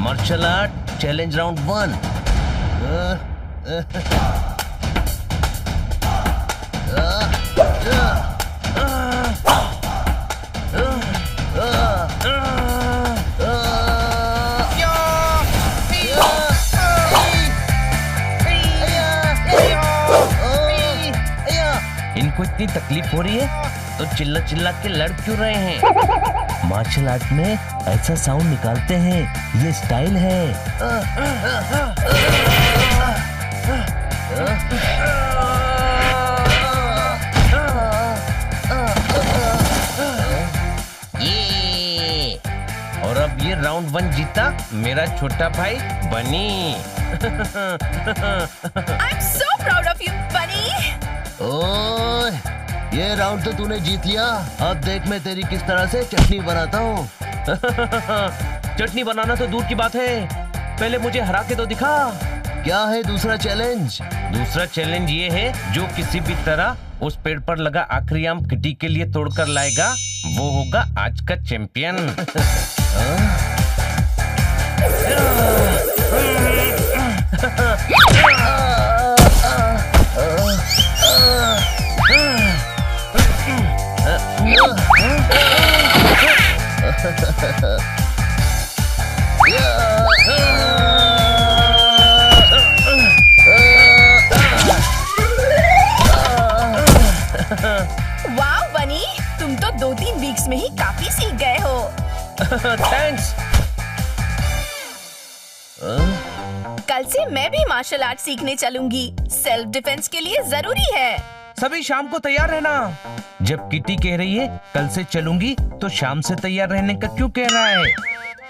Martial art challenge round 1। इनको इतनी तकलीफ हो रही है तो चिल्ला चिल्ला के लड़ क्यों रहे हैं? मार्शल आर्ट में ऐसा साउंड निकालते हैं, ये स्टाइल है। ये और अब ये राउंड 1 जीता मेरा छोटा भाई बनी। I'm so proud of you, Bunny. ओह, ये राउंड तो तूने जीत लिया। अब देख मैं तेरी किस तरह से चटनी बनाता हूँ। चटनी बनाना तो दूर की बात है, पहले मुझे हरा के तो दिखा। क्या है दूसरा चैलेंज? दूसरा चैलेंज ये है, जो किसी भी तरह उस पेड़ पर लगा आखिरी आम किटी के लिए तोड़कर लाएगा, वो होगा आज का चैंपियन। वाह बनी, तुम तो 2-3 वीक्स में ही काफी सीख गए हो। थैंक्स। कल से मैं भी मार्शल आर्ट सीखने चलूंगी, सेल्फ डिफेंस के लिए जरूरी है। सभी शाम को तैयार रहना। जब किटी कह रही है कल से चलूंगी, तो शाम से तैयार रहने का क्यों कह रहा है?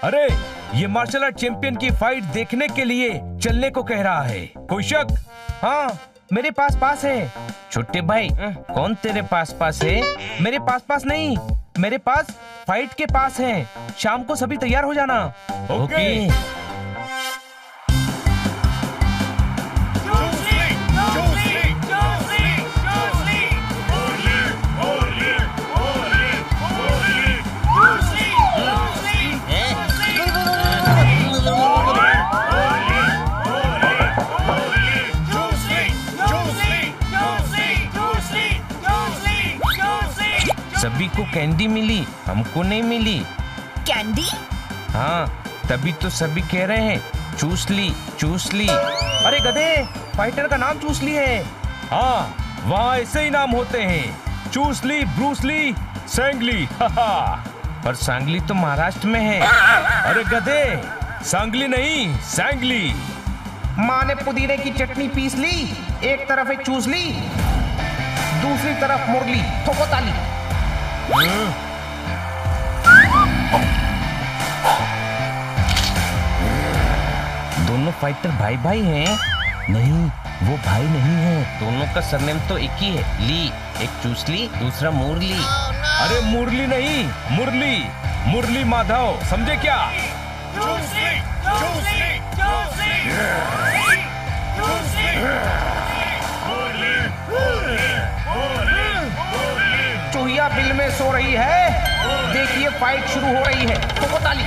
अरे ये मार्शल आर्ट चैंपियन की फाइट देखने के लिए चलने को कह रहा है, कोई शक? हाँ, मेरे पास है। छोटे भाई, कौन तेरे पास है? मेरे पास नहीं, मेरे पास फाइट के पास है। शाम को सभी तैयार हो जाना। ओके। सभी को कैंडी मिली, हमको नहीं मिली। कैंडी? हाँ, तभी तो सभी कह रहे हैं चूस ली। अरे गधे, फाइटर का नाम चूस ली है। हाँ, वहाँ ऐसे ही नाम होते हैं, चूस ली, ब्रूस ली, सांगली। पर सांगली तो महाराष्ट्र में है। अरे गधे, सांगली नहीं, सांगली। माँ ने पुदीने की चटनी पीस ली, एक तरफ एक चूस ली, दूसरी तरफ मुरली, ठोको ताली। दोनों फाइटर भाई हैं? नहीं, वो भाई नहीं है। दोनों का सरनेम तो एक ही है, ली। एक चूस ली, दूसरा मुरली। अरे मुरली नहीं, मुरली माधव, समझे क्या? चूहिया बिल में सो रही है, देखिए फाइट शुरू हो रही है, ठोको ताली।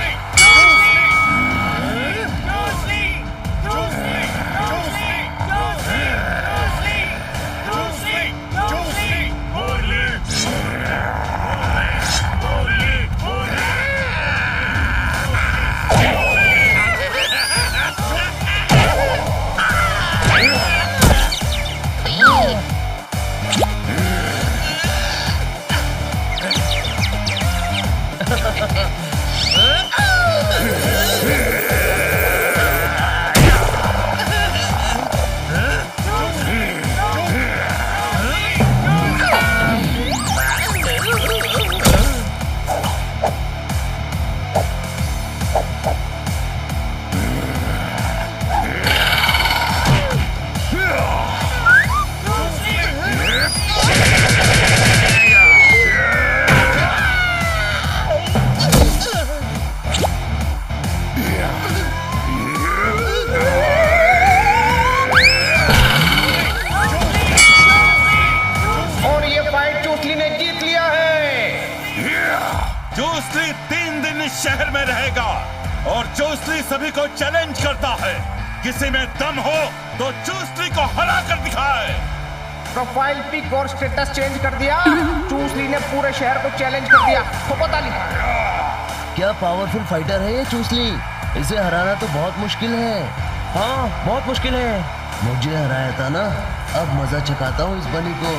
चूस ली 3 दिन इस शहर में रहेगा, और चूसली सभी को चैलेंज करता है। किसी में दम हो तो चूसली को हरा कर दिखाए। प्रोफाइल पिक और स्टेटस चेंज कर दिया। चूसली ने पूरे शहर को चैलेंज कर दिया। ठोको ताली। क्या पावरफुल फाइटर है ये चूसली। इसे हराना तो बहुत मुश्किल है। हाँ, बहुत मुश्किल है। मुझे हराया था ना, अब मजा चखाता हूँ इस बनी को।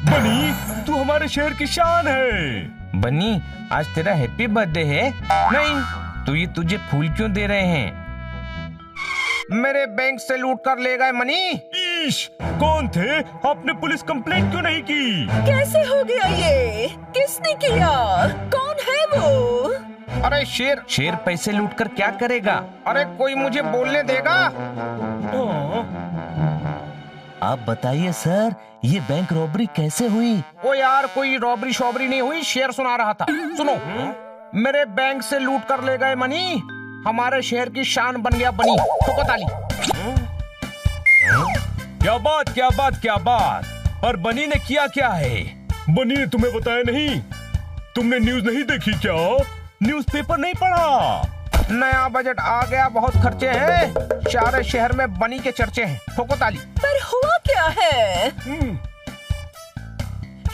बनी, तू हमारे शहर की शान है। बनी, आज तेरा हैप्पी बर्थडे है? नहीं, तो ये तुझे फूल क्यों दे रहे हैं? मेरे बैंक से लूट कर ले गए मनी। ईश, कौन थे? आपने पुलिस कंप्लेंट क्यों नहीं की? कैसे हो गया ये? किसने किया? कौन है वो? अरे शेर। शेर पैसे लूट कर क्या करेगा? अरे कोई मुझे बोलने देगा? आप बताइए सर, ये बैंक रॉबरी कैसे हुई? ओ यार, कोई रॉबरी शॉबरी नहीं हुई, शेर सुना रहा था। सुनो, मेरे बैंक से लूट कर ले गए मनी, हमारे शहर की शान बन गया बनी। ठोको ताली। क्या बात, क्या बात, क्या बात। पर बनी ने किया क्या है? बनी ने तुम्हें बताया नहीं? तुमने न्यूज नहीं देखी क्या? न्यूज़पेपर नहीं पढ़ा? नया बजट आ गया, बहुत खर्चे हैं, सारे शहर में बनी के चर्चे हैं। ठोको ताली। पर हुआ क्या है?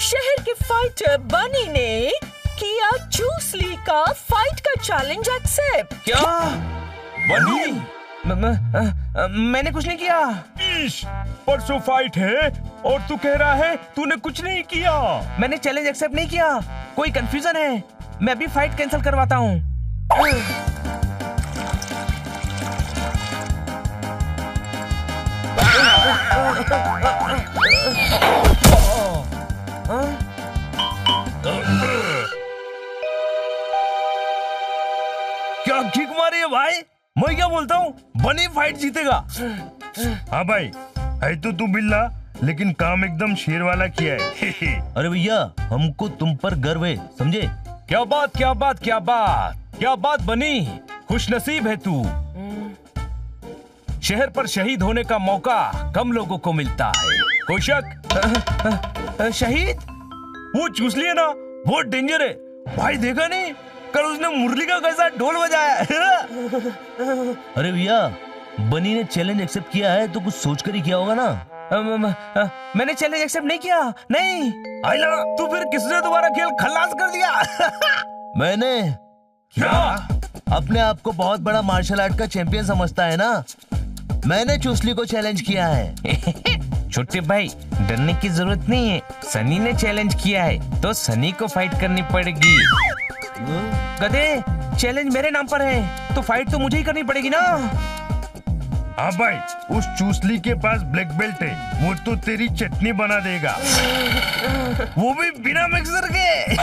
शहर के फाइटर बनी ने किया चूसली का फाइट का चैलेंज एक्सेप्ट। क्या? बनी? मैंने कुछ नहीं किया। ईश, परसों फाइट है और तू कह रहा है तूने कुछ नहीं किया। मैंने चैलेंज एक्सेप्ट नहीं किया। कोई कंफ्यूजन है। मैं अभी फाइट कैंसिल करवाता हूँ। क्या किक मारी है भाई? मैं क्या बोलता हूँ, बनी फाइट जीतेगा। हाँ भाई, है तो तू बिल्ला, लेकिन काम एकदम शेर वाला किया है। अरे भैया, हमको तुम पर गर्व है, समझे? क्या बात, क्या बात, क्या बात, क्या बात बनी, खुश नसीब है तू। शहर पर शहीद होने का मौका कम लोगों को मिलता है। कोई शक? शहीद? वो चूसली है ना, बहुत डेंजर है भाई। देखा नहीं कल उसने मुरली का कैसा ढोल बजाया। अरे भैया, बनी ने चैलेंज एक्सेप्ट किया है तो कुछ सोच कर ही किया होगा ना। मैंने चैलेंज एक्सेप्ट नहीं किया। नहीं। आइला, तू फिर किसने दोबारा खेल खल्लास कर दिया? मैंने। क्या? अपने आप को बहुत बड़ा मार्शल आर्ट का चैंपियन समझता है ना। मैंने चूसली को चैलेंज किया है। छोटे भाई, डरने की जरूरत नहीं है। सनी ने चैलेंज किया है तो सनी को फाइट करनी पड़ेगी। गधे, चैलेंज मेरे नाम पर है तो फाइट तो मुझे ही करनी पड़ेगी ना। हाँ भाई, उस चूसली के पास ब्लैक बेल्ट है, वो तो तेरी चटनी बना देगा, वो भी बिना मिक्सर के।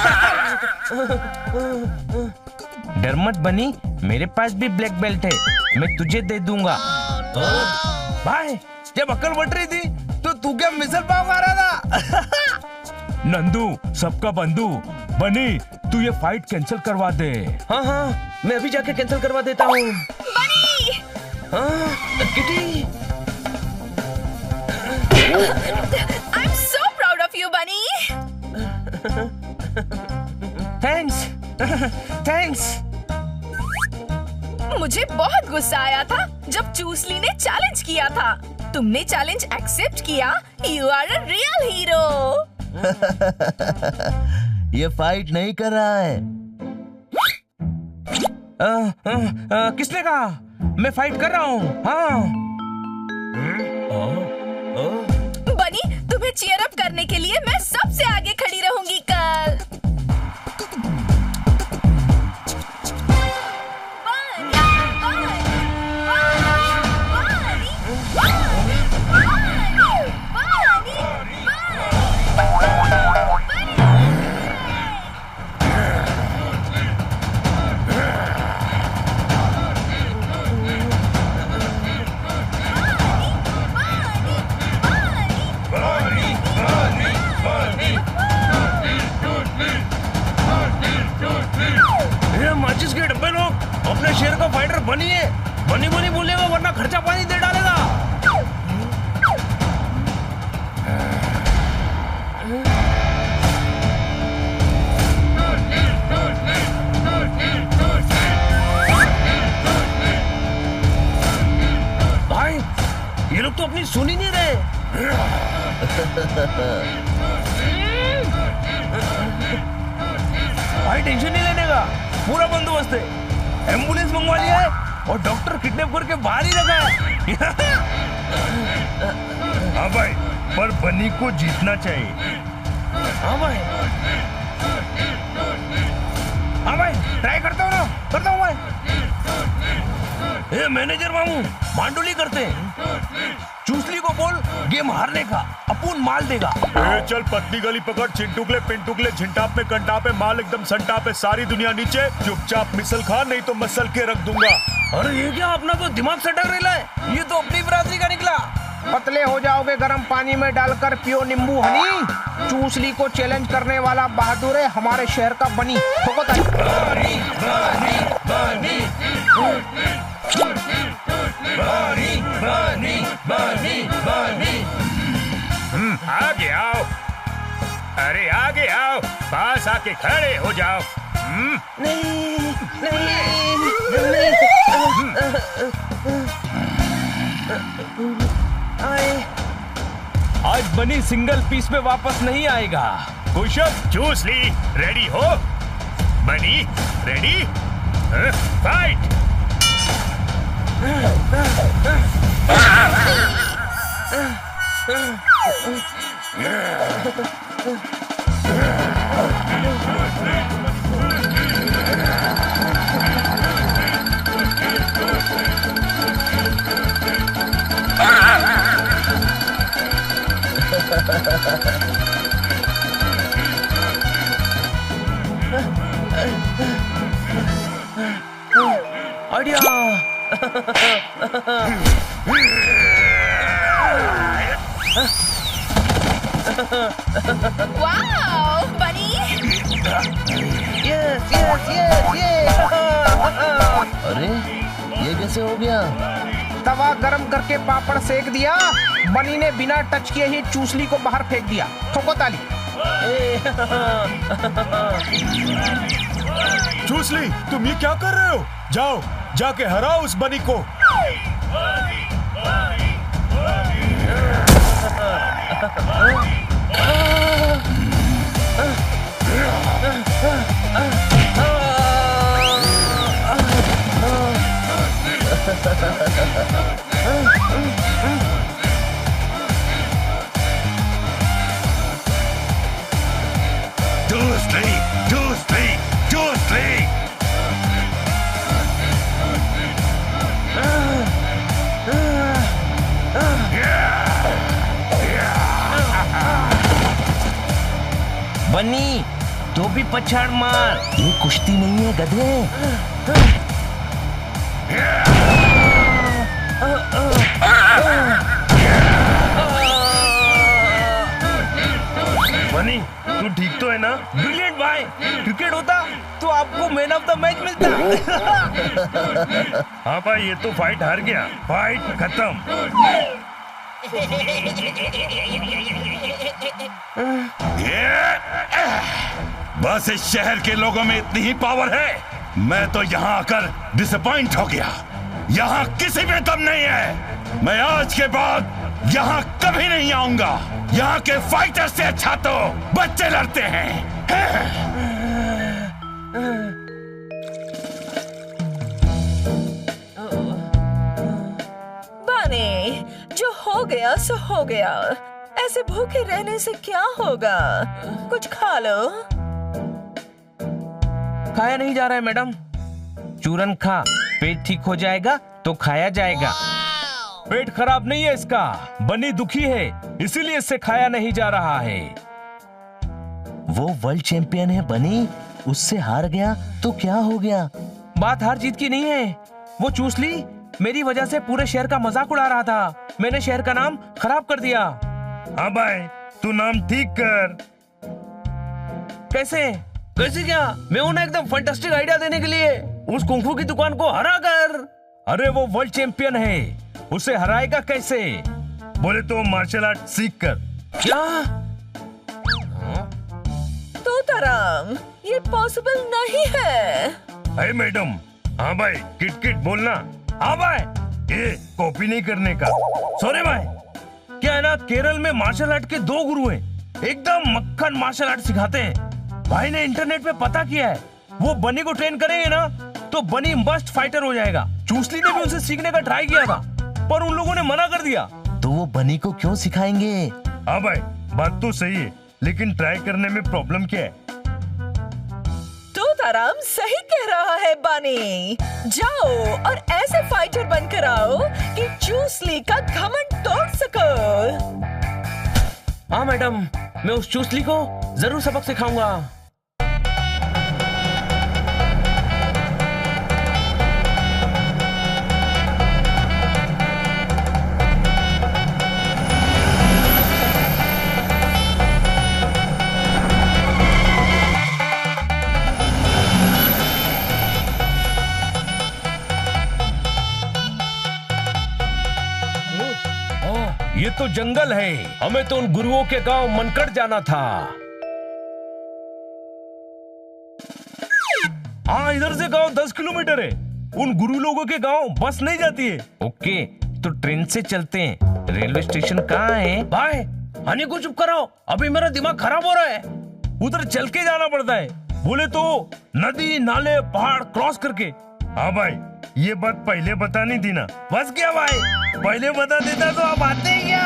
डर मत बनी, मेरे पास भी ब्लैक बेल्ट है, मैं तुझे दे दूंगा। भाई, जब अक्ल बट रही थी तो तू क्या मिसल पाव खा रहा था? नंदू, सबका बंधु, बनी तू ये फाइट कैंसिल करवा दे। हाँ हाँ, मैं अभी जाके कैंसिल करवा देता हूँ। बनी! हाँ, kitty. I'm so proud of you, बनी! Thanks, thanks. मुझे बहुत गुस्सा आया था जब चूसली ने चैलेंज किया था। तुमने चैलेंज एक्सेप्ट किया। You are a real hero. ये फाइट नहीं कर रहा है। किसने कहा? मैं फाइट कर रहा हूँ। हाँ। बनी, तुम्हें चीयर अप करने के लिए मैं सबसे आगे खड़ी रहूंगी कल। शेर का फाइटर बनी है। बनी बनी बोलेगा वरना खर्चा पानी दे डालेगा। भाई ये लोग तो अपनी सुन ही नहीं रहे। भाई टेंशन नहीं लेने का, पूरा बंदोबस्त है। एम्बुलेंस मंगवा लिया है और डॉक्टर किडनैप करके बाहर ही रखा है। हाँ भाई, पर बनी को जीतना चाहिए। हाँ भाई, हाँ भाई, ट्राई करता हूँ ना, करता हूँ भाई। ए मैनेजर मामू, मांडुली करते हैं। चूसली को बोल गेम हारने का, अपून माल देगा। चल पतली गली पकड़, चिंटुकले पिंटुकले झिंटाप में कंटाप है, माल एकदम संटाप है, सारी दुनिया नीचे, चुपचाप मिसल खा नहीं तो मसल के रख दूंगा। अरे ये क्या, अपना तो दिमाग सटक रहा है। ये तो अपनी बरादरी का निकला। पतले हो जाओगे गर्म पानी में डालकर पियो नींबू हनी। चूसली को चैलेंज करने वाला बहादुर है हमारे शहर का बनी। ठोको ताली। बनी, बनी, बनी, बनी, बनी, बनी, बनी। आगे आओ, अरे आगे आओ, पास आके खड़े हो जाओ। नहीं, नहीं, आज बनी सिंगल पीस में वापस नहीं आएगा। पुशअप चूसली रेडी हो? बनी रेडी? फाइट! आइडिया। वाओ बनी। Yes yes yes yes. अरे ये कैसे हो गया? तवा गरम करके पापड़ सेक दिया, बनी ने बिना टच किए ही चूसली को बाहर फेंक दिया। ठोको ताली। चूसली तुम ये क्या कर रहे हो? जाओ जाके हराओ उस बनी को। चूसली चूसली चूसली। बनी तो भी पछाड़ मार। ये कुश्ती नहीं है गधे। बनी तू ठीक तो है ना? ब्रिलियंट भाई। क्रिकेट होता तो आपको मैन ऑफ द मैच मिलता। हाँ भाई, ये तो फाइट हार गया, फाइट खत्म। बस इस शहर के लोगों में इतनी ही पावर है। मैं तो यहाँ आकर डिसअपॉइंट हो गया। यहाँ किसी में दम नहीं है। मैं आज के बाद यहाँ कभी नहीं आऊंगा। यहाँ के फाइटर से अच्छा तो बच्चे लड़ते हैं। बनी, जो हो गया सो हो गया। ऐसे भूखे रहने से क्या होगा? कुछ खा लो। खाया नहीं जा रहा है मैडम। चूरन खा, पेट ठीक हो जाएगा तो खाया जाएगा। पेट खराब नहीं है इसका, बनी दुखी है इसीलिए इससे खाया नहीं जा रहा है। वो वर्ल्ड चैंपियन है बनी, उससे हार गया तो क्या हो गया? बात हार जीत की नहीं है। वो चूसली मेरी वजह से पूरे शहर का मजाक उड़ा रहा था। मैंने शहर का नाम खराब कर दिया। हाँ भाई, तू नाम ठीक कर। कैसे? कैसे क्या? मैं हूं ना एकदम फैंटास्टिक आइडिया देने के लिए। उस कुंफू की दुकान को हरा कर। अरे वो वर्ल्ड चैंपियन है, उसे हराएगा कैसे? बोले तो मार्शल आर्ट सीख कर। क्या? तोताराम, ये पॉसिबल नहीं है। अरे मैडम, हाँ भाई, किट किट बोलना। हाँ भाई, ये कॉपी नहीं करने का। सॉरी भाई। क्या है ना, केरल में मार्शल आर्ट के 2 गुरु हैं, एकदम मक्खन मार्शल आर्ट सिखाते हैं। भाई ने इंटरनेट पे पता किया है, वो बनी को ट्रेन करेंगे ना तो बनी मस्त फाइटर हो जाएगा। चूसली ने भी उनसे सीखने का ट्राई किया था, पर उन लोगों ने मना कर दिया। तो वो बनी को क्यों सिखाएंगे? हाँ भाई, बात तो सही है, लेकिन ट्राई करने में प्रॉब्लम क्या है? तोताराम सही कह रहा है बनी। जाओ और ऐसे फाइटर बनकर आओ कि चूसली का घमंड तोड़ सको। हाँ मैडम, मैं उस चूसली को जरूर सबक सिखाऊंगा। ये तो जंगल है, हमें तो उन गुरुओं के गांव मनकड़ जाना था। हाँ, इधर से गांव 10 किलोमीटर है। उन गुरु लोगों के गांव बस नहीं जाती है। ओके, तो ट्रेन से चलते हैं। रेलवे स्टेशन कहाँ है? भाई, हनी को चुप कराओ, अभी मेरा दिमाग खराब हो रहा है। उधर चल के जाना पड़ता है, बोले तो नदी नाले पहाड़ क्रॉस करके। हाँ भाई, ये बात पहले बतानी थी ना। बस क्या भाई, पहले बता देता तो आप आते क्या?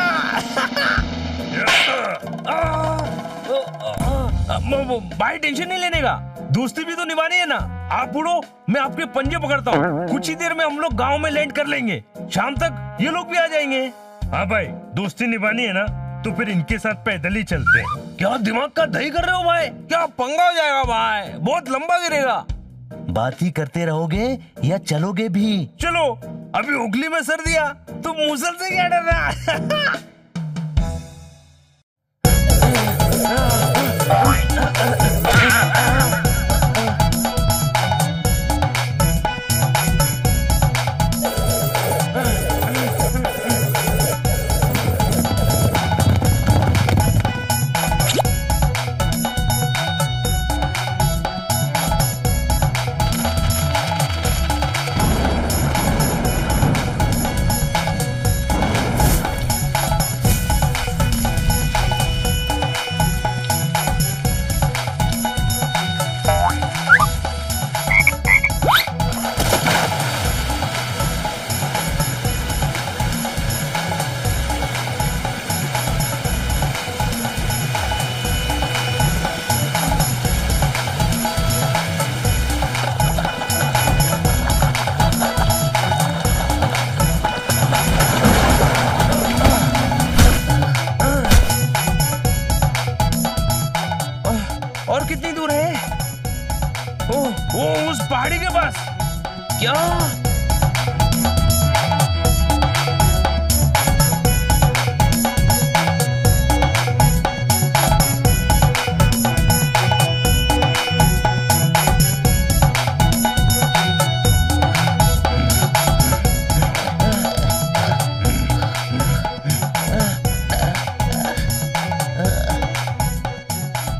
भाई टेंशन नहीं लेने का, दोस्ती भी तो निभानी है ना। आप उड़ो, मैं आपके पंजे पकड़ता हूँ। कुछ ही देर में हम लोग गाँव में लैंड कर लेंगे, शाम तक ये लोग भी आ जाएंगे। हाँ भाई, दोस्ती निभानी है ना, तो फिर इनके साथ पैदल ही चलते हैं। क्या दिमाग का दही कर रहे हो भाई? क्या पंगा हो जाएगा भाई, बहुत लंबा गिरेगा। बात ही करते रहोगे या चलोगे भी? चलो, अभी उगली में सर दिया तो मुसल से क्या डरना? और कितनी दूर है? वो उस पहाड़ी के पास। क्या?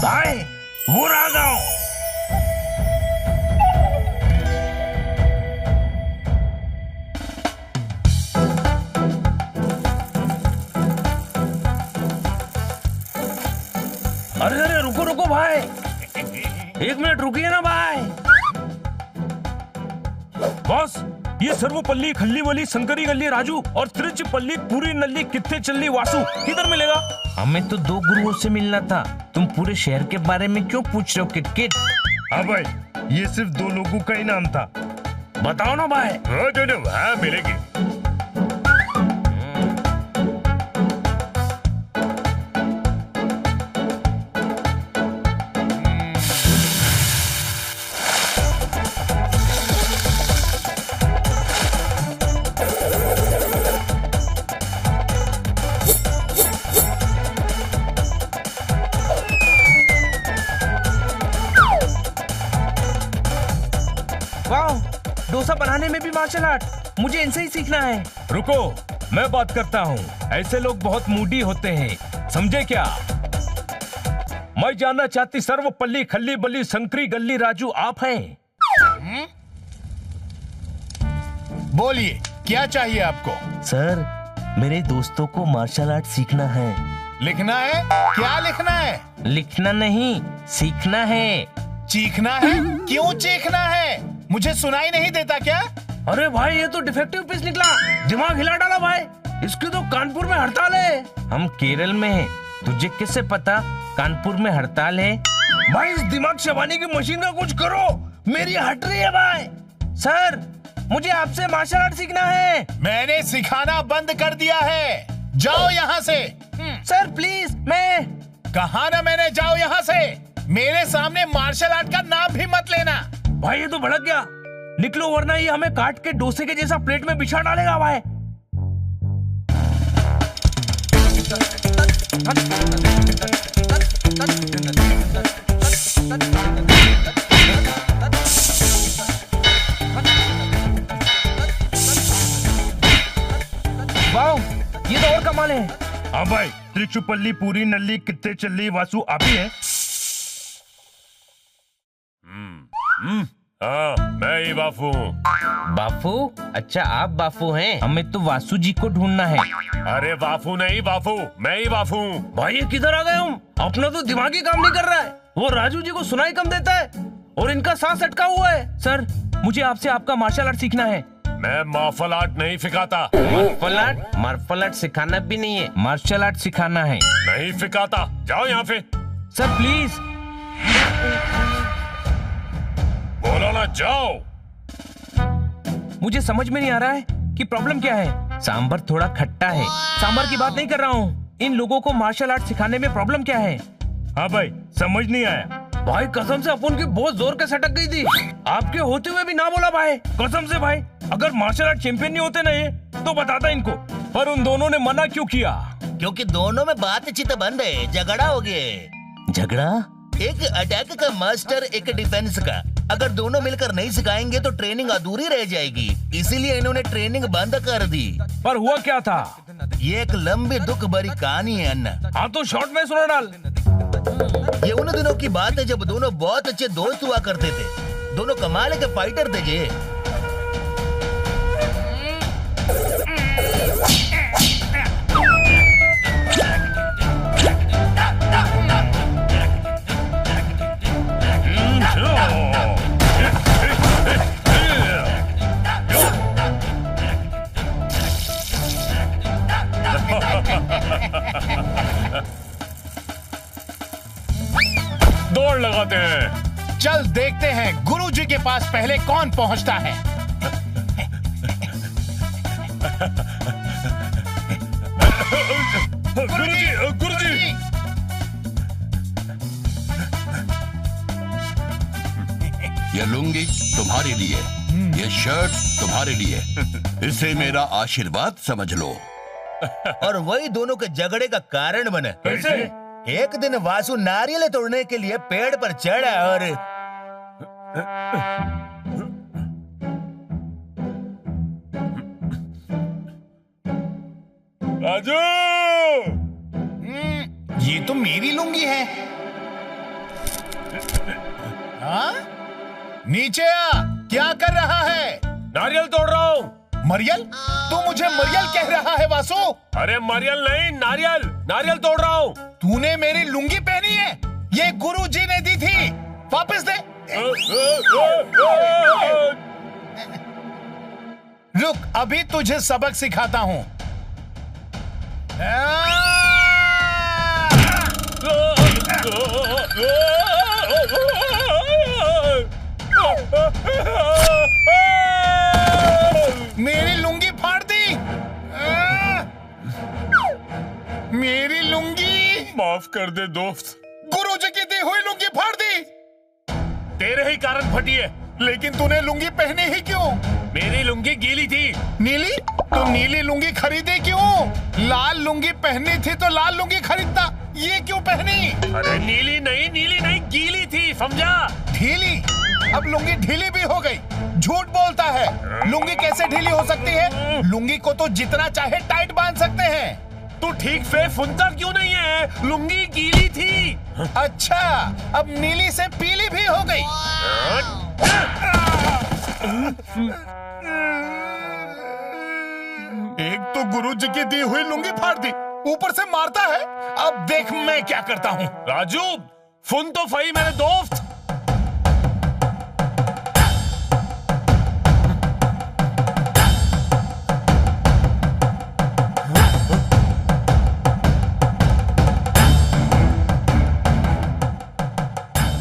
भाई, वो रहा गाँव। अरे अरे, रुको रुको भाई, 1 मिनट रुकिए ना भाई। बॉस, ये सर्वपल्ली खल्लीवली शंकरी गली राजू और तिरुचिपल्ली पूरी नल्ली कित्ते चल्ली वासु किधर मिलेगा? हमें तो 2 गुरुओं से मिलना था, तुम पूरे शहर के बारे में क्यों पूछ रहे हो किटकिट? हाँ भाई, ये सिर्फ 2 लोगों का ही नाम था। बताओ ना भाई। हाँ, मिलेगी। वाह, डोसा बनाने में भी मार्शल आर्ट। मुझे इनसे ही सीखना है। रुको, मैं बात करता हूँ। ऐसे लोग बहुत मूडी होते हैं, समझे क्या? मैं जानना चाहती सर्वपल्ली खल्ली बल्ली शंकरी गल्ली राजू आप हैं? बोलिए, क्या चाहिए आपको? सर, मेरे दोस्तों को मार्शल आर्ट सीखना है। लिखना है? क्या लिखना है? लिखना नहीं, सीखना है। चीखना है? क्यों चीखना है? मुझे सुनाई नहीं देता क्या? अरे भाई, ये तो डिफेक्टिव पीस निकला। दिमाग हिला डाला भाई। इसकी तो कानपुर में हड़ताल है। हम केरल में हैं। तुझे किससे पता कानपुर में हड़ताल है? भाई, इस दिमाग चबाने की मशीन का कुछ करो, मेरी हट रही है भाई। सर, मुझे आपसे मार्शल आर्ट सीखना है। मैंने सिखाना बंद कर दिया है। जाओ यहाँ से। सर प्लीज, मैं कहा ना मैंने, जाओ यहाँ से। मेरे सामने मार्शल आर्ट का नाम भी मत लेना। भाई, ये तो भड़क गया। निकलो, वरना ये हमें काट के डोसे के जैसा प्लेट में बिछा डालेगा भाई। वाह, ये तो और कमाल है। हाँ भाई, त्रिचुपल्ली पूरी नल्ली कितने चल्ली वासु आप ही है? हाँ, मैं ही बापू। बापू? अच्छा, आप बापू हैं। हमें तो वासु जी को ढूंढना है। अरे बापू नहीं, बापू मैं ही बापू। भाई, ये किधर आ गए हम? अपना तो दिमाग ही काम नहीं कर रहा है। वो राजू जी को सुनाई कम देता है और इनका सांस अटका हुआ है। सर, मुझे आपसे आपका मार्शल आर्ट सीखना है। मैं मार्शल आर्ट नहीं सिखाता। मार्शल आर्ट सिखाना भी नहीं है, मार्शल आर्ट सिखाना है। नहीं सिखाता, जाओ यहाँ पे। Sir please. बोलो ना, जाओ। मुझे समझ में नहीं आ रहा है कि प्रॉब्लम क्या है। सांबर थोड़ा खट्टा है। सांबर की बात नहीं कर रहा हूँ। इन लोगों को मार्शल आर्ट सिखाने में प्रॉब्लम क्या है? हाँ भाई, समझ नहीं आया। भाई, कसम से अपन की बहुत जोर के सटक गई थी। आपके होते हुए भी ना बोला भाई, कसम से भाई। अगर मार्शल आर्ट चैंपियन नहीं होते ना ये, तो बताता इनको। पर उन दोनों ने मना क्यों किया? क्योंकि दोनों में बातचीत बंद है, झगड़ा हो गया। झगड़ा? एक अटैक का मास्टर, एक डिफेंस का। अगर दोनों मिलकर नहीं सिखाएंगे तो ट्रेनिंग अधूरी रह जाएगी। इसीलिए इन्होंने ट्रेनिंग बंद कर दी। पर हुआ क्या था? ये एक लंबी दुख भरी कहानी है अन्ना। हाँ, तो शॉर्ट में सुना डाल। ये उन दिनों की बात है जब दोनों बहुत अच्छे दोस्त हुआ करते थे। दोनों कमाल के फाइटर थे ये। दौड़ लगाते हैं। चल देखते हैं गुरुजी के पास पहले कौन पहुंचता है। गुरुजी, गुरुजी। ये लुंगी तुम्हारे लिए, ये शर्ट तुम्हारे लिए। इसे मेरा आशीर्वाद समझ लो। और वही दोनों के झगड़े का कारण बना। कैसे? एक दिन वासु नारियल तोड़ने के लिए पेड़ पर चढ़ा और राजू, ये तो मेरी लुंगी है। हाँ? नीचे आ, क्या कर रहा है? नारियल तोड़ रहा हूँ। मरियल? तू मुझे मरियल कह रहा है वासु? अरे मरियल नहीं, नारियल, नारियल तोड़ रहा हूँ। तूने मेरी लुंगी पहनी है? ये गुरुजी ने दी थी, वापस दे। रुक, अभी तुझे सबक सिखाता हूँ। मेरी लुंगी फाड़ दी। मेरी लुंगी। माफ कर दे दोस्त। गुरुजी की दी हुई लुंगी फाड़ दी। तेरे ही कारण फटी है। लेकिन तूने लुंगी पहनी ही क्यों? मेरी लुंगी गीली थी। नीली? तो नीली लुंगी खरीदे क्यों? लाल लुंगी पहननी थी तो लाल लुंगी खरीदता, ये क्यों पहनी? अरे नीली नहीं, गीली थी, समझा? ढीली? अब लुंगी ढीली भी हो गई। झूठ बोलता है। लुंगी कैसे ढीली हो सकती है? लुंगी को तो जितना चाहे टाइट बांध सकते हैं। तू ठीक से सुनता क्यों नहीं है? लुंगी गीली थी। अच्छा, अब नीली से पीली भी हो गई। एक तो गुरुजी की दी हुई लुंगी फाड़ दी, ऊपर से मारता है। अब देख मैं क्या करता हूँ। राजू सुन तो सही मेरे दोस्त।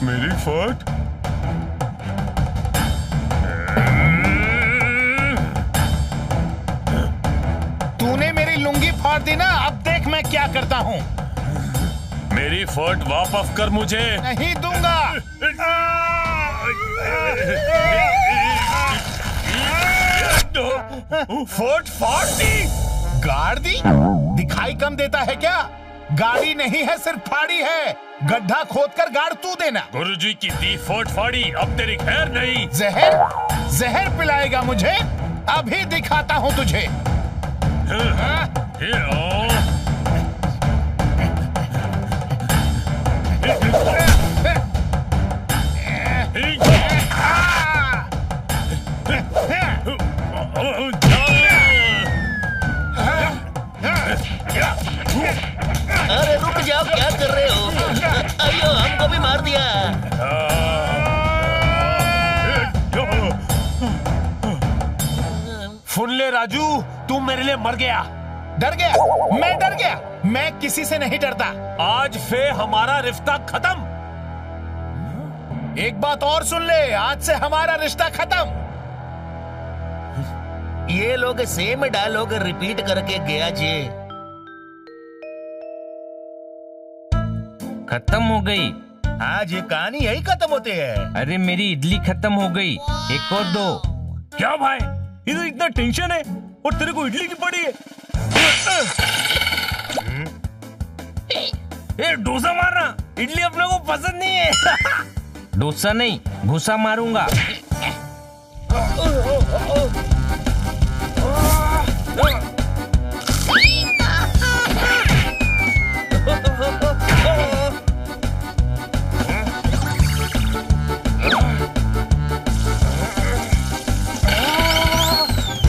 मेरी फट तूने मेरी लुंगी फाड़ दी ना, अब देख मैं क्या करता हूँ। मेरी फट वापस कर मुझे। नहीं दूंगा। फट फाड़ दी। गाड़ दी? दिखाई कम देता है क्या? गाड़ी नहीं है, सिर्फ फाड़ी है। गड्ढा खोदकर गाड़ तू देना। गुरुजी की दी फट फाड़ी, अब तेरी खैर नहीं। जहर? जहर पिलाएगा मुझे? अभी दिखाता हूँ तुझे। अरे रुक जाओ, क्या कर रहे हो? अयो हमको भी मार दिया। सुन ले राजू, तू मेरे लिए मर गया। डर गया? मैं डर गया? मैं किसी से नहीं डरता। आज से हमारा रिश्ता खत्म। एक बात और सुन ले, आज से हमारा रिश्ता खत्म। ये लोग सेम डायलॉग रिपीट करके गया जी। खत्म हो गई। आज ये कहानी यही खत्म होती है। अरे मेरी इडली खत्म हो गई, एक और दो। क्या भाई, इधर इतना टेंशन है और तेरे को इडली की पड़ी है। ए डोसा मारना, इडली अपने को पसंद नहीं है। डोसा नहीं, घुसा मारूंगा।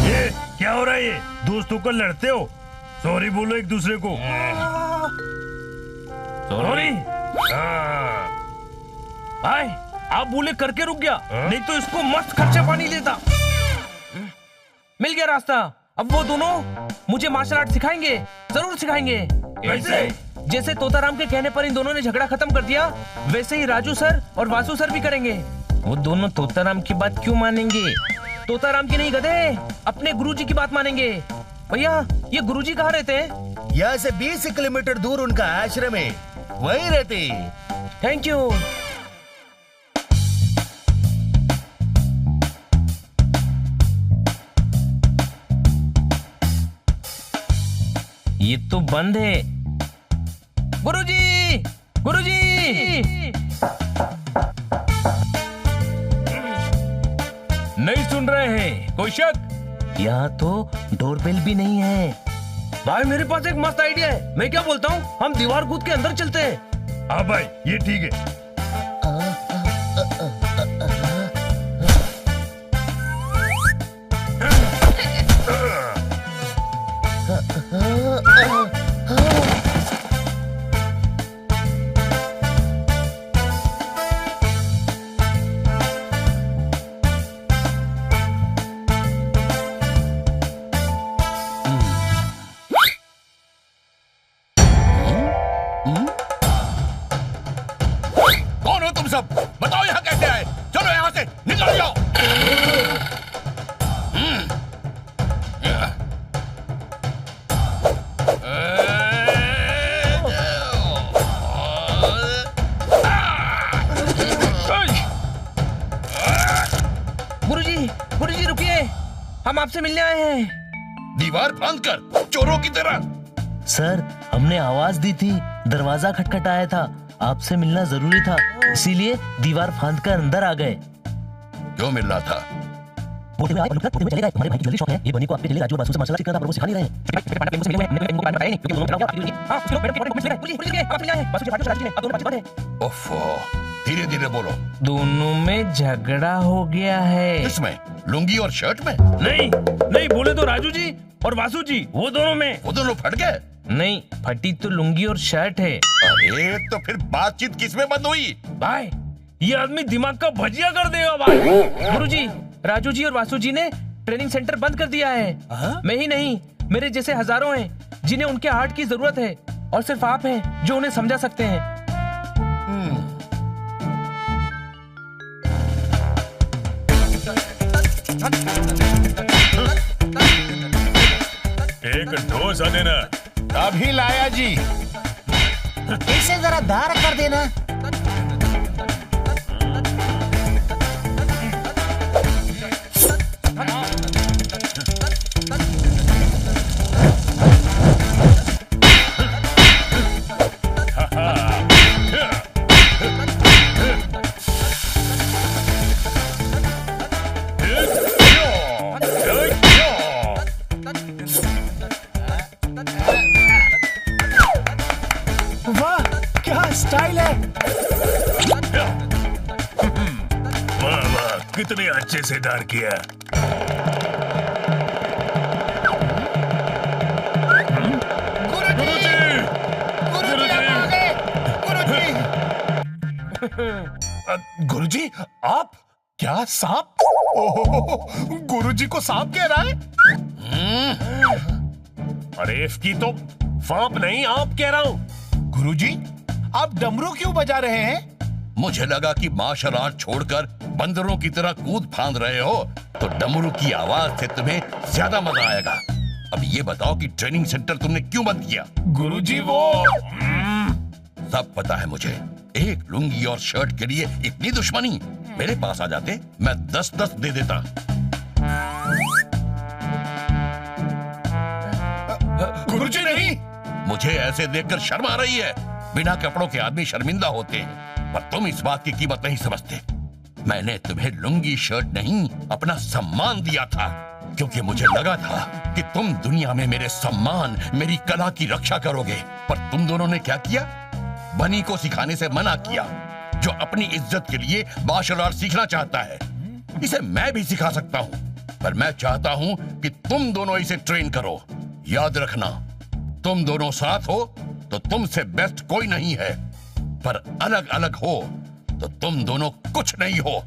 ये क्या हो रहा है? ये दोस्तों को लड़ते हो? सॉरी बोलो एक दूसरे को। सॉरी। भाई आप बोले करके रुक गया, नहीं तो इसको मस्त खर्चा पानी देता। मिल गया रास्ता। अब वो दोनों मुझे मार्शल आर्ट सिखाएंगे, जरूर सिखाएंगे। कैसे? जैसे तोताराम के कहने पर इन दोनों ने झगड़ा खत्म कर दिया, वैसे ही राजू सर और वासु सर भी करेंगे। वो दोनों तोताराम की बात क्यों मानेंगे? तोताराम की नहीं गधे, अपने गुरुजी की बात मानेंगे। भैया ये गुरुजी कहाँ रहते हैं? यहाँ से 20 किलोमीटर दूर उनका आश्रम है, वहीं रहते। Thank you. ये तो बंद है। गुरुजी, गुरुजी। नहीं सुन रहे हैं? कोई शक? यहाँ तो डोरबेल भी नहीं है। भाई मेरे पास एक मस्त आइडिया है। मैं क्या बोलता हूँ, हम दीवार कूद के अंदर चलते हैं। हाँ भाई ये ठीक है। कौन हो तुम सब? बताओ यहाँ कैसे आए? चलो यहाँ से निकल जाओ। गुरुजी, गुरुजी रुकिए, हम आपसे मिलने आए हैं। दीवार फांद कर चोरों की तरह। सर हमने आवाज दी थी, दरवाजा खटखटाया था, आपसे मिलना जरूरी था, इसीलिए दीवार फांद कर अंदर आ गए। क्यों मिल रहा था? बोलते हुए आए और बोलते हुए चले गए। हमारे भाई की ज्वेलरी शॉप है, ये बनी को आपके लिए राजू और वासु से मार्शल आर्ट सीखना था, पर वो सिखा नहीं रहे हैं। छोटे पांडा से मिले हुए हैं, हमने इनको बताया नहीं क्योंकि दोनों बताओ आपकी हां चलो मैडम के मिल गए, बोलिए आप मिल आए वासु जी राजू ने, अब दोनों बात है। ओफो, धीरे धीरे बोलो। दोनों में झगड़ा हो गया है। किसमें? लुंगी और शर्ट में? नहीं नहीं, बोले तो राजू जी और वासु जी, वो दोनों में। वो दोनों फट गए? नहीं, फटी तो लुंगी और शर्ट है। अरे तो फिर बातचीत किसमें बंद हुई? भाई ये आदमी दिमाग का भजिया कर देगा भाई। गुरुजी, राजू जी और वासु जी ने ट्रेनिंग सेंटर बंद कर दिया है। मैं ही नहीं, मेरे जैसे हजारों हैं जिन्हें उनके आर्ट की जरूरत है, और सिर्फ आप हैं जो उन्हें समझा सकते हैं। एक डोसा देना। अभी लाया जी। इसे जरा दार कर देना। वाह क्या स्टाइल है। वाह वाह, कितने अच्छे से डार किया। गुरुजी आप क्या सांप? गुरुजी को सांप कह रहा है? अरे इसकी तो सांप नहीं, आप कह रहा हूँ। गुरुजी आप डमरू क्यों बजा रहे हैं? मुझे लगा कि मार्शल आर्ट छोड़कर बंदरों की तरह कूद फांद रहे हो, तो डमरू की आवाज से तुम्हें ज्यादा मजा आएगा। अब ये बताओ कि ट्रेनिंग सेंटर तुमने क्यों बंद किया? गुरुजी वो सब पता है मुझे। एक लुंगी और शर्ट के लिए इतनी दुश्मनी? मेरे पास आ जाते, मैं 10-10 दे देता। गुरुजी नहीं। मुझे ऐसे देखकर शर्म आ रही है। बिना कपड़ों के आदमी शर्मिंदा होते हैं, पर तुम इस बात की कीमत नहीं समझते। मैंने तुम्हें लुंगी शर्ट नहीं, अपना सम्मान दिया था, क्योंकि मुझे लगा था कि तुम दुनिया में मेरे सम्मान, मेरी कला की रक्षा करोगे। पर तुम दोनों ने क्या किया? बनी को सिखाने से मना किया, जो अपनी इज्जत के लिए मार्शल आर्ट सीखना चाहता है। इसे मैं भी सिखा सकता हूँ, पर मैं चाहता हूँ कि तुम दोनों इसे ट्रेन करो। याद रखना, तुम दोनों साथ हो तो तुमसे बेस्ट कोई नहीं है, पर अलग अलग हो तो तुम दोनों कुछ नहीं हो।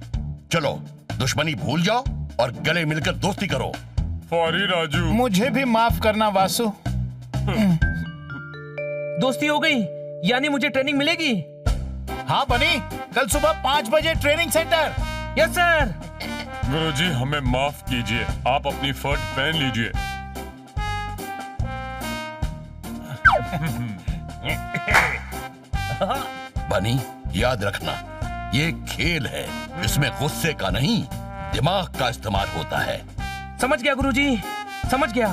चलो दुश्मनी भूल जाओ और गले मिलकर दोस्ती करो। सॉरी राजू। मुझे भी माफ करना वासु। दोस्ती हो गई, यानी मुझे ट्रेनिंग मिलेगी? हाँ बनी, कल सुबह 5 बजे ट्रेनिंग सेंटर। Yes sir. गुरुजी हमें माफ कीजिए, आप अपनी शर्ट पहन लीजिए। बनी, याद रखना, ये खेल है, इसमें गुस्से का नहीं, दिमाग का इस्तेमाल होता है। समझ गया गुरुजी, समझ गया।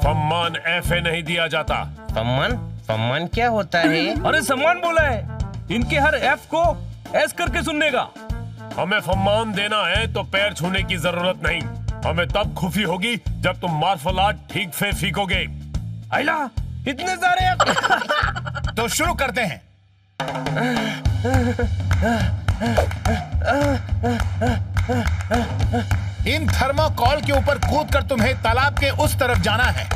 सम्मान ऐसे नहीं दिया जाता। सम्मान? सम्मान क्या होता है? अरे सम्मान बोला है, इनके हर एफ को एस करके सुनने का। हमें सम्मान देना है तो पैर छूने की जरूरत नहीं। हमें तब खुशी होगी जब तुम मार्शल आर्ट ठीक से सीखोगे। आइला, इतने सारे तो शुरू करते हैं। इन थर्मोकॉल के ऊपर कूदकर तुम्हें तालाब के उस तरफ जाना है।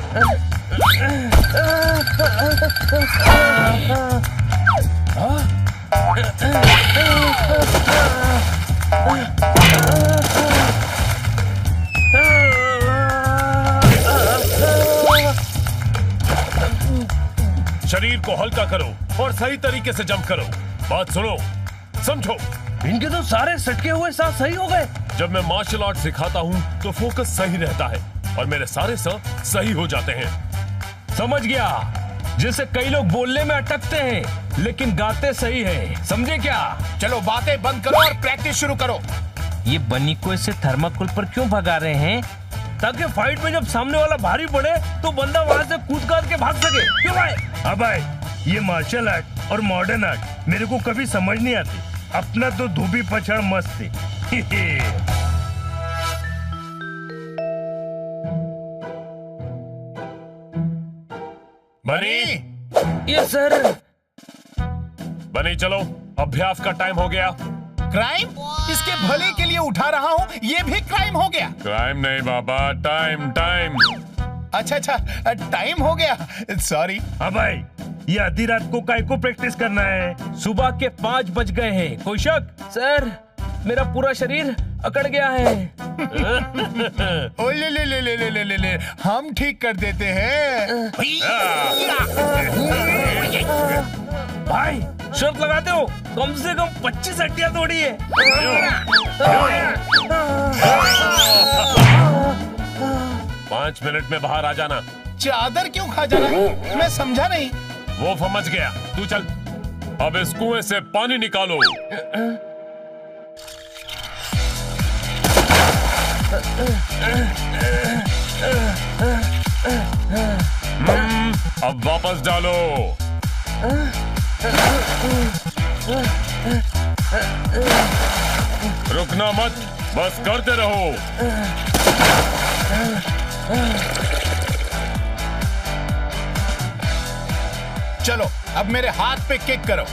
शरीर को हल्का करो और सही तरीके से जंप करो। बात सुनो, समझो। इनके तो सारे सटके हुए सांस सही हो गए। जब मैं मार्शल आर्ट सिखाता हूँ तो फोकस सही रहता है और मेरे सारे सांस सही हो जाते हैं। समझ गया, जिससे कई लोग बोलने में अटकते हैं लेकिन गाते सही है। समझे क्या? चलो बातें बंद करो और प्रैक्टिस शुरू करो। ये बनी को इससे थर्माकोल पर क्यों भगा रहे हैं? ताकि फाइट में जब सामने वाला भारी पड़े तो बंदा वहाँ से कूद काट के भाग सके। क्यों भाई? हाँ भाई, ये मार्शल आर्ट और मॉडर्न आर्ट मेरे को कभी समझ नहीं आती। अपना तो धोबी पछाड़ मस्त है। बनी, यस सर। बनी चलो, अभ्यास का टाइम हो गया। क्राइम? इसके भले के लिए उठा रहा हूँ, ये भी क्राइम हो गया। क्राइम नहीं बाबा, टाइम टाइम। अच्छा अच्छा, टाइम हो गया, सॉरी। हाँ भाई, ये आधी रात को काय को प्रैक्टिस करना है? सुबह के 5 बज गए हैं। कोई शक? सर, मेरा पूरा शरीर अकड़ गया है। ओ ले, हम ठीक कर देते हैं। भाई शर्त लगाते हो? कम से कम 25 हड्डियां तोड़ी है। 5 मिनट में बाहर आ जाना। चादर क्यों खा जाना? मैं समझा नहीं। वो समझ गया, तू चल। अब इस कुएं से पानी निकालो। अब वापस डालो। रुकना मत, बस करते रहो। चलो, अब मेरे हाथ पे किक करो।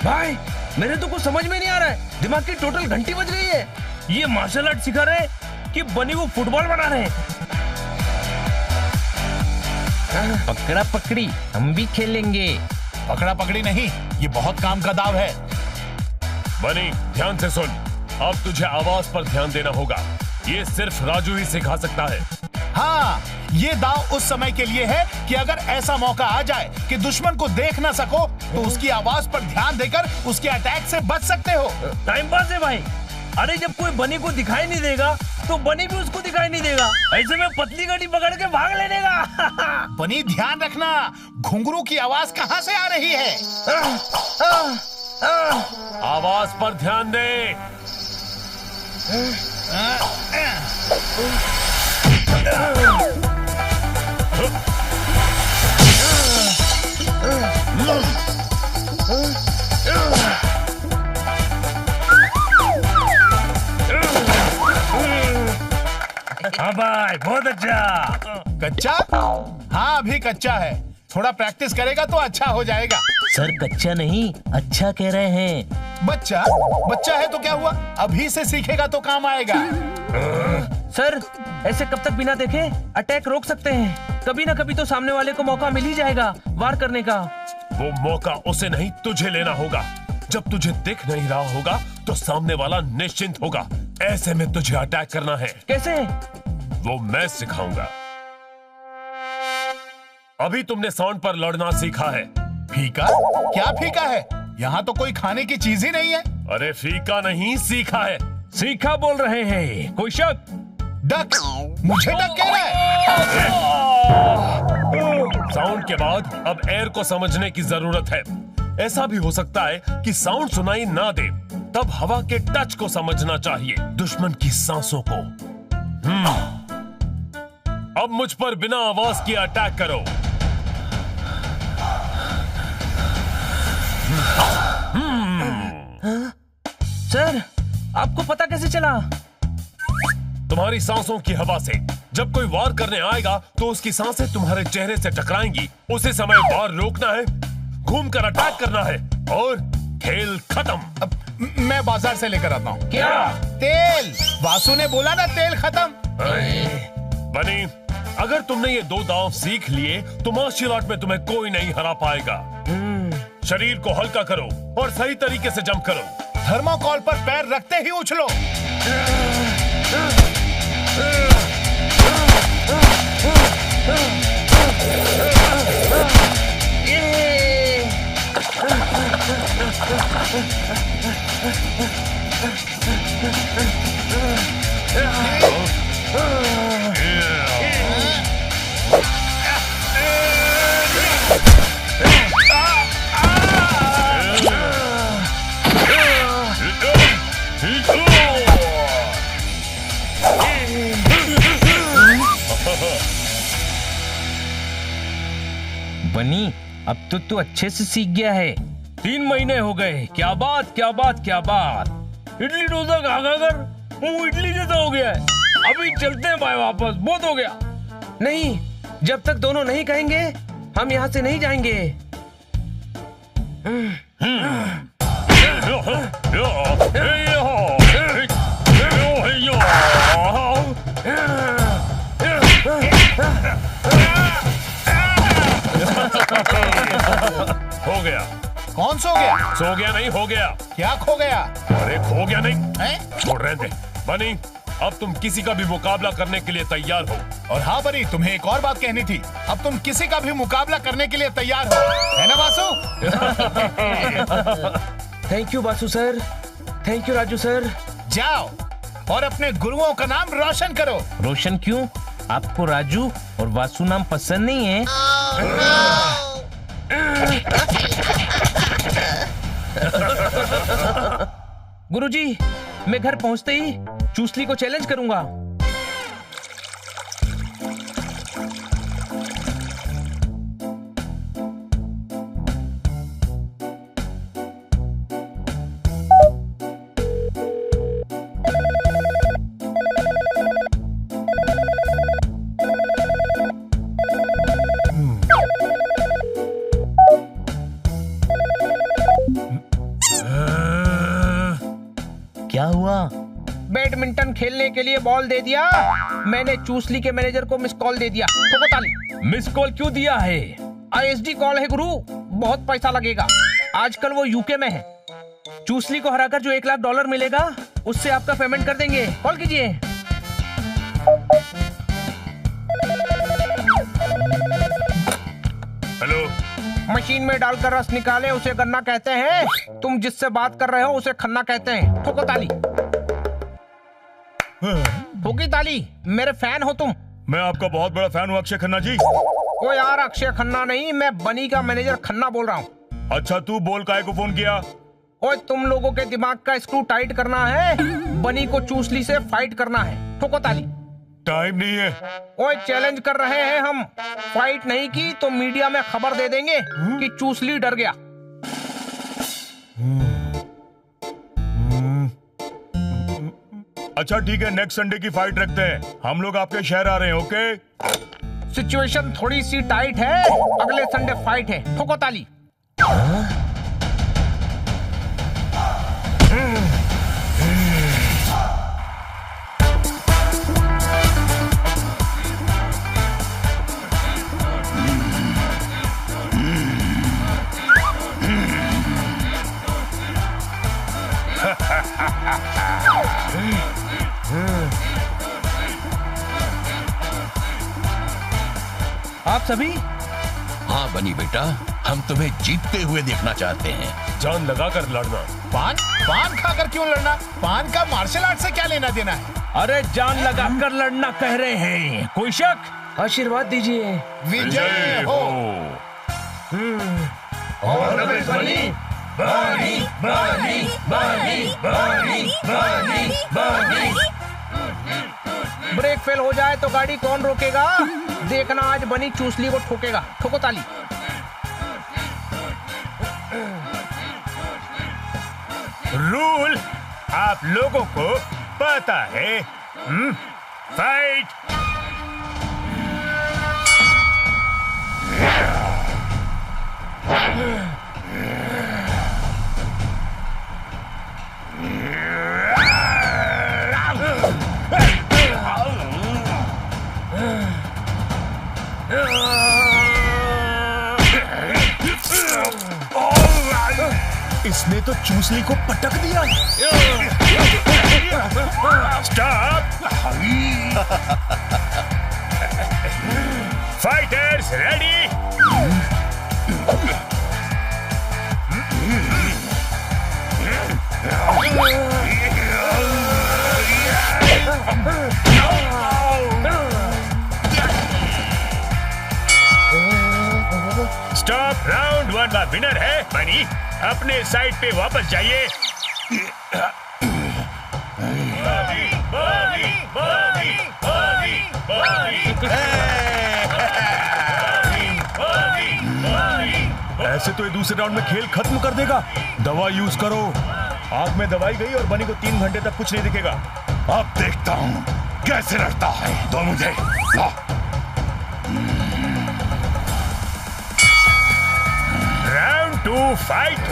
भाई, मेरे तो कुछ समझ में नहीं आ रहा है। दिमाग की टोटल घंटी बज रही है। ये मार्शल आर्ट सिखा रहे हैं कि बनी को फुटबॉल बना रहे हैं? पकड़ा पकड़ी हम भी खेलेंगे। पकड़ा पकड़ी नहीं, ये बहुत काम का दाव है। बनी, ध्यान से सुन। अब तुझे आवाज पर ध्यान देना होगा। ये सिर्फ राजू ही सिखा सकता है। हाँ, ये दाव उस समय के लिए है कि अगर ऐसा मौका आ जाए कि दुश्मन को देख ना सको तो उसकी आवाज पर ध्यान देकर उसके अटैक से बच सकते हो। टाइम पास है भाई। अरे जब कोई बनी को दिखाई नहीं देगा तो बनी भी उसको दिखाई नहीं देगा। ऐसे में पतली गाड़ी पकड़ के भाग लेने का। बनी, ध्यान रखना, घुंघरू की आवाज कहाँ से आ रही है? आवाज पर ध्यान दे। हाँ भाई, बहुत अच्छा। कच्चा? हाँ, अभी कच्चा है। थोड़ा प्रैक्टिस करेगा तो अच्छा हो जाएगा। सर कच्चा नहीं, अच्छा कह रहे हैं। बच्चा? बच्चा है तो क्या हुआ? अभी से सीखेगा तो काम आएगा। सर, ऐसे कब तक बिना देखे अटैक रोक सकते हैं? कभी ना कभी तो सामने वाले को मौका मिल ही जाएगा वार करने का। वो मौका उसे नहीं, तुझे लेना होगा। जब तुझे दिख नहीं रहा होगा तो सामने वाला निश्चिंत होगा। ऐसे में तुझे अटैक करना है। कैसे? वो मैं सिखाऊंगा। अभी तुमने साउंड पर लड़ना सीखा है। फीका? क्या फीका है? यहाँ तो कोई खाने की चीज ही नहीं है। अरे फीका नहीं, सीखा है। सीखा बोल रहे हैं। कोई शक? डक? मुझे डक कह रहा है? साउंड के बाद अब एयर को समझने की जरूरत है। ऐसा भी हो सकता है कि साउंड सुनाई ना दे, तब हवा के टच को समझना चाहिए, दुश्मन की सांसों को। अब मुझ पर बिना आवाज के अटैक करो। सर, आपको पता कैसे चला? तुम्हारी सांसों की हवा से। जब कोई वार करने आएगा तो उसकी सांसें तुम्हारे चेहरे से टकराएंगी। उसी समय वार रोकना है, घूमकर अटैक करना है और खेल खत्म। मैं बाजार से लेकर आता हूँ। क्या? तेल। वासु ने बोला ना, तेल खत्म। बनी, अगर तुमने ये 2 दांव सीख लिए तो मार्शल आर्ट में तुम्हें कोई नहीं हरा पाएगा। शरीर को हल्का करो और सही तरीके से जंप करो। थर्मोकॉल पर पैर रखते ही उछलो। बनी, अब तो तू अच्छे से सीख गया है। 3 महीने हो गए। क्या बात क्या बात क्या बात। इडली डोसा खा खा कर मुंह इडली जैसा हो गया है। अभी चलते हैं भाई वापस, बहुत हो गया। नहीं, जब तक दोनों नहीं कहेंगे हम यहाँ से नहीं जाएंगे। हो गया। कौन सो गया? सो गया नहीं, हो गया। क्या खो गया? अरे खो गया नहीं हैं? छोड़ रहे थे। बनी, अब तुम किसी का भी मुकाबला करने के लिए तैयार हो। और हाँ बनी, तुम्हें एक और बात कहनी थी। अब तुम किसी का भी मुकाबला करने के लिए तैयार हो, है ना Vasu? Thank you Vasu sir, thank you Raju sir. जाओ और अपने गुरुओं का नाम रोशन करो। रोशन क्यों? आपको राजू और वासु नाम पसंद नहीं है? गुरुजी, मैं घर पहुंचते ही चूसली को चैलेंज करूंगा। क्या हुआ? बैडमिंटन खेलने के लिए बॉल दे दिया। मैंने चूसली के मैनेजर को मिस कॉल दे दिया। ठोको ताली। मिस कॉल क्यों दिया है? ISD कॉल है गुरु, बहुत पैसा लगेगा। आजकल वो यूके में है। चूसली को हराकर जो $1 लाख मिलेगा उससे आपका पेमेंट कर देंगे। कॉल कीजिए। हेलो। मशीन में डालकर रस निकाले उसे गन्ना कहते हैं। तुम जिससे बात कर रहे हो उसे खन्ना कहते हैं। ठोको ताली। ठोकी ताली। मेरे फैन हो तुम। मैं आपका बहुत बड़ा फैन हूँ अक्षय खन्ना जी। ओ यार, अक्षय खन्ना नहीं, मैं बनी का मैनेजर खन्ना बोल रहा हूँ। अच्छा, तू बोल काहे को फोन किया? ओए, तुम लोगों के दिमाग का स्क्रू टाइट करना है। बनी को चूसली से फाइट करना है। ठोको ताली। टाइम नहीं है। ओए, चैलेंज कर रहे हैं हम। फाइट नहीं की तो मीडिया में खबर दे देंगे कि चूसली डर गया। अच्छा ठीक है, नेक्स्ट संडे की फाइट रखते हैं। हम लोग आपके शहर आ रहे हैं, ओके? सिचुएशन थोड़ी सी टाइट है। अगले संडे फाइट है। ठोको ताली। आप सभी? हाँ बनी बेटा, हम तुम्हें जीतते हुए देखना चाहते हैं। जान लगाकर लड़ना। पान पान खाकर क्यों लड़ना? पान का मार्शल आर्ट से क्या लेना देना है? अरे जान लगाकर लड़ना कह रहे हैं, कोई शक? आशीर्वाद दीजिए। विजय हो। ब्रेक फेल हो जाए तो गाड़ी कौन रोकेगा? देखना आज बनी चूसली को ठोकेगा। ठोको ताली। रूल आप लोगों को पता है। फाइट। इसने तो चूसली को पटक दिया। Stop. Fighters ready. Stop. Round 1 का विनर है बनी। अपने साइड पे वापस जाइए। वैसे तो ये दूसरे राउंड में खेल खत्म कर देगा। दवा यूज करो। आंख में दवाई गई और बनी को 3 घंटे तक कुछ नहीं दिखेगा। अब देखता हूँ कैसे लड़ता है। तो मुझे ला। Round 2 fight.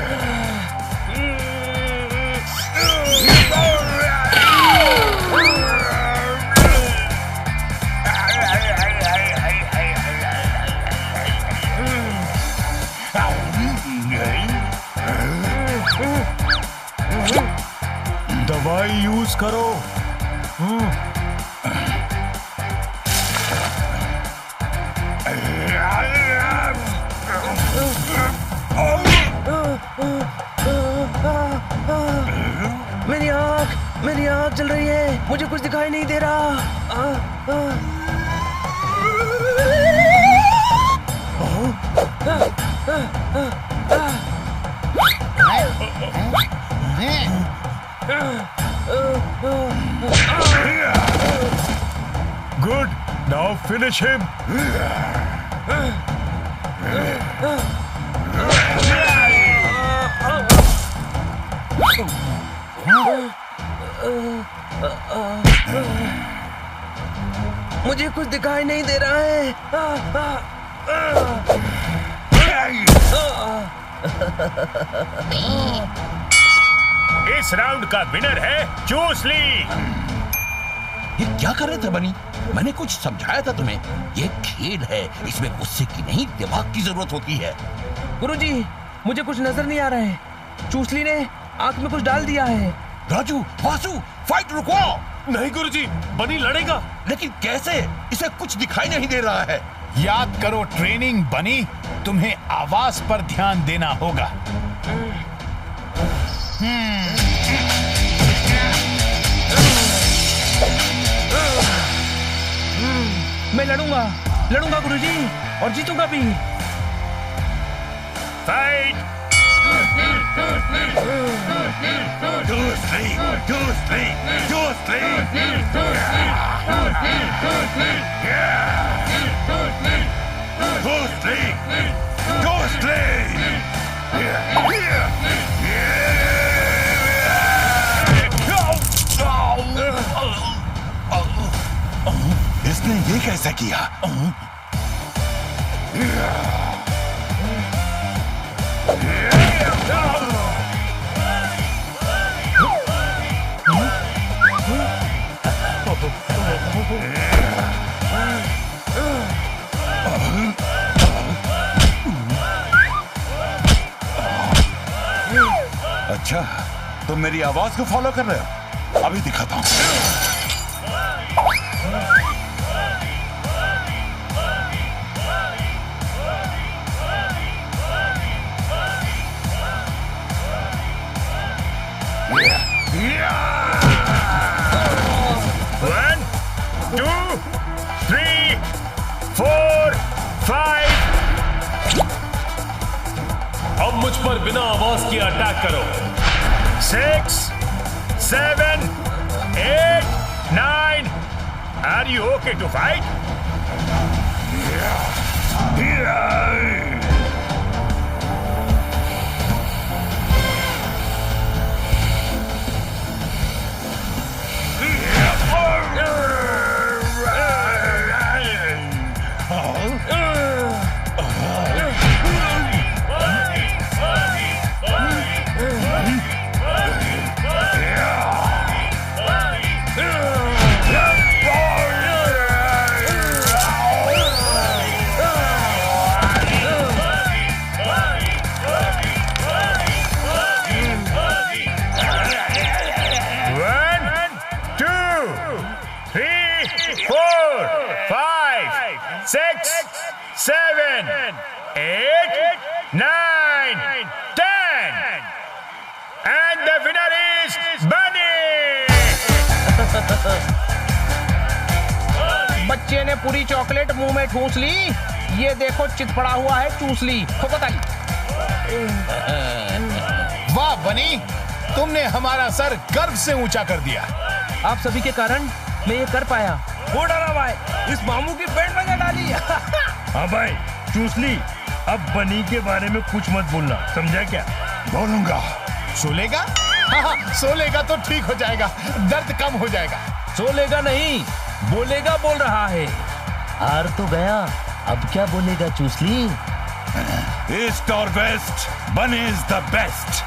दवाई यूज करो। मेरी आँख जल रही है, मुझे कुछ दिखाई नहीं दे रहा। Good, now finish him. मुझे कुछ दिखाई नहीं दे रहा है। इस राउंड का विनर है चूसली। ये क्या कर रहे थे बनी? मैंने कुछ समझाया था तुम्हें। ये खेल है, इसमें गुस्से की नहीं दिमाग की जरूरत होती है। गुरुजी, मुझे कुछ नजर नहीं आ रहा है। चूसली ने आंख में कुछ डाल दिया है। राजू, वासु, फाइट रुकवाओ। नहीं गुरुजी, बनी लड़ेगा। लेकिन कैसे? इसे कुछ दिखाई नहीं दे रहा है। याद करो ट्रेनिंग बनी, तुम्हें आवाज पर ध्यान देना होगा। मैं लड़ूंगा गुरुजी, और जीतूंगा भी। फाइट। चूसली, चूसली, चूसली। चूसली, चूसली। इसने ये कैसे किया? अच्छा, तुम मेरी आवाज को फॉलो कर रहे हो? अभी दिखाता हूं। One, 2, 3, 4, 5। अब मुझ पर बिना आवाज किए अटैक करो। 6, 7, 8, 9। Are you okay to fight? बच्चे ने पूरी चॉकलेट मुंह में ठूस ली। ये देखो चित पड़ा हुआ है चूसली। वाह बनी, तुमने हमारा सर गर्व से ऊंचा कर दिया। आप सभी के कारण मैं ये कर पाया। भाई, इस मामू की बैंड बजा डाली। हाँ भाई, चूसली, अब बनी के बारे में कुछ मत बोलना, समझा क्या? बोलूंगा। सोलेगा? हाँ, सोलेगा तो ठीक हो जाएगा, दर्द कम हो जाएगा। सोलेगा नहीं, बोलेगा बोल रहा है। हार तो गया, अब क्या बोलेगा चूसली? ईस्ट और वेस्ट, बनी इज द बेस्ट।